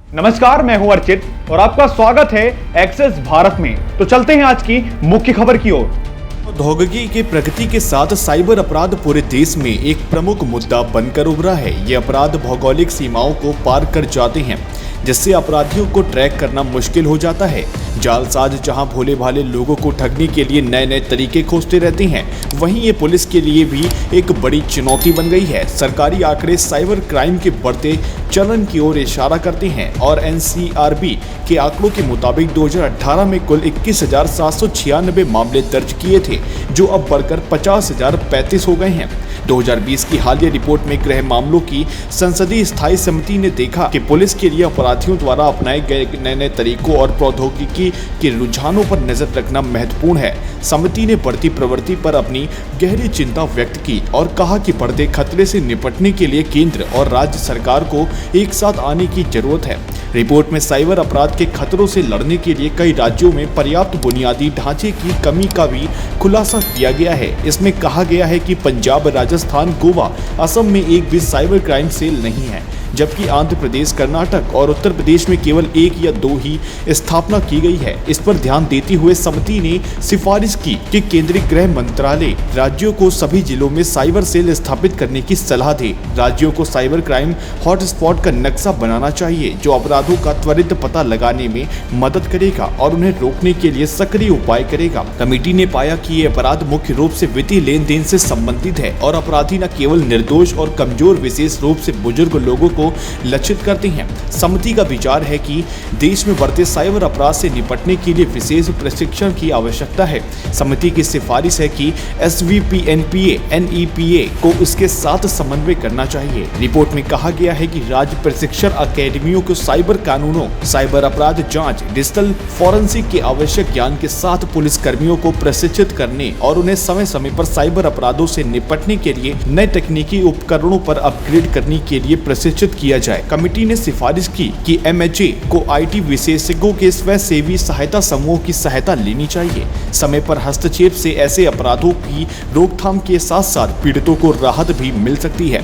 नमस्कार, मैं हूं अर्चित और आपका स्वागत है एक्सेस भारत में। तो चलते हैं आज की मुख्य खबर की ओर। प्रौद्योगिकी के प्रगति के साथ साइबर अपराध पूरे देश में एक प्रमुख मुद्दा बनकर उभरा है। ये अपराध भौगोलिक सीमाओं को पार कर जाते हैं, जिससे अपराधियों को ट्रैक करना मुश्किल हो जाता है। जालसाज जहां भोले भाले लोगों को ठगने के लिए नए नए तरीके खोजते रहते हैं, वहीं ये पुलिस के लिए भी एक बड़ी चुनौती बन गई है। सरकारी आंकड़े साइबर क्राइम के बढ़ते चलन की ओर इशारा करते हैं और एनसीआरबी के आंकड़ों के मुताबिक 2018 में कुल 21,796 मामले दर्ज किए थे, जो अब बढ़कर 50,035 हो गए हैं। 2020 की हालिया रिपोर्ट में गृह मामलों की संसदीय स्थायी समिति ने देखा कि पुलिस के लिए अपराधियों द्वारा अपनाए गए नए नए तरीकों और प्रौद्योगिकी के रुझानों पर नजर रखना महत्वपूर्ण है। समिति ने बढ़ती प्रवृत्ति पर अपनी गहरी चिंता व्यक्त की और कहा कि बढ़ते खतरे से निपटने के लिए केंद्र और राज्य सरकार को एक साथ आने की जरूरत है। रिपोर्ट में साइबर अपराध के खतरों से लड़ने के लिए कई राज्यों में पर्याप्त बुनियादी ढांचे की कमी का भी खुलासा किया गया है। इसमें कहा गया है कि पंजाब, राजस्थान, गोवा, असम में एक भी साइबर क्राइम सेल नहीं है, जबकि आंध्र प्रदेश, कर्नाटक और उत्तर प्रदेश में केवल 1 या 2 ही स्थापना की गई है। इस पर ध्यान देते हुए समिति ने सिफारिश की कि केंद्रीय गृह मंत्रालय राज्यों को सभी जिलों में साइबर सेल स्थापित करने की सलाह दे। राज्यों को साइबर क्राइम हॉटस्पॉट का नक्शा बनाना चाहिए, जो अपराधों का त्वरित पता लगाने में मदद करेगा और उन्हें रोकने के लिए सक्रिय उपाय करेगा। कमेटी ने पाया कि ये अपराध मुख्य रूप से वित्तीय लेन देन से संबंधित है और अपराधी न केवल निर्दोष और कमजोर, विशेष रूप से बुजुर्ग लोगों को लक्षित करते हैं। समिति का विचार है कि देश में बढ़ते साइबर अपराध से निपटने के लिए विशेष प्रशिक्षण की आवश्यकता है। समिति की सिफारिश है कि एसवीपीएनपीए, एनईपीए को इसके साथ समन्वय करना चाहिए। रिपोर्ट में कहा गया है कि राज्य प्रशिक्षण अकेडमियों को साइबर कानूनों, साइबर अपराध जांच, डिजिटल फॉरेंसिक के आवश्यक ज्ञान के साथ पुलिस कर्मियों को प्रशिक्षित करने और उन्हें समय समय पर साइबर अपराधों से निपटने के लिए नए तकनीकी उपकरणों पर अपग्रेड करने के लिए प्रशिक्षित किया जाए। कमेटी ने सिफारिश की कि एमएचए को आईटी विशेषज्ञों के स्वयंसेवी सहायता समूह की सहायता लेनी चाहिए। समय पर हस्तक्षेप से ऐसे अपराधों की रोकथाम के साथ साथ पीड़ितों को राहत भी मिल सकती है।